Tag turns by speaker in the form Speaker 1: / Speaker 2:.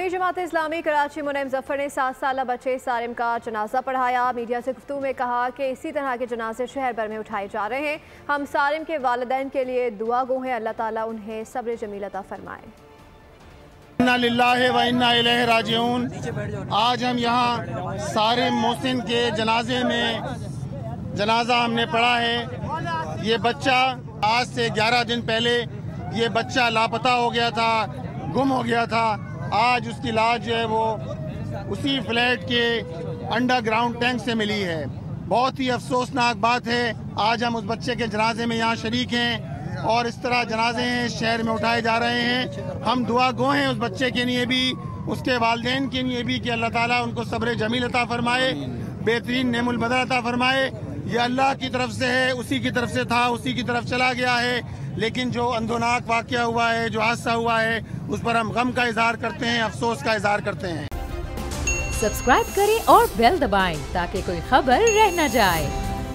Speaker 1: जमात इस्लामी कराची मुनीम जफर ने 7 साल बच्चे सारिम का जनाजा पढ़ाया। मीडिया से गुफ्तगू में कहा कि इसी तरह के जनाजे शहर भर में उठाए जा रहे हैं। हम सारिम के वालिदैन के लिए दुआ गो हैं, अल्लाह ताला उन्हें सब्र जमील अता फरमाए।
Speaker 2: इन्ना लिल्लाहि व इन्ना इलैहि राजिऊन। आज हम यहाँ सारिम मोहसिन के जनाजे में जनाजा हमने पढ़ा है। ये बच्चा आज से 11 दिन पहले ये बच्चा लापता हो गया था, गुम हो गया था। आज उसकी लाश जो है वो उसी फ्लैट के अंडरग्राउंड टैंक से मिली है। बहुत ही अफसोसनाक बात है। आज हम उस बच्चे के जनाजे में यहाँ शरीक हैं और इस तरह जनाजे हैं शहर में उठाए जा रहे हैं। हम दुआ गो हैं उस बच्चे के लिए भी, उसके वालिदैन के लिए भी कि अल्लाह ताला उनको सब्र जमील अता फरमाए, बेहतरीन नेमुल बदल अता फरमाए। ये अल्लाह की तरफ से है, उसी की तरफ से था, उसी की तरफ चला गया है। लेकिन जो अंदोनाक वाक़या हुआ है, जो हादसा हुआ है, उस पर हम गम का इजहार करते हैं, अफसोस का इजहार करते हैं।
Speaker 3: सब्सक्राइब करें और बेल दबाएं ताकि कोई खबर रह न जाए।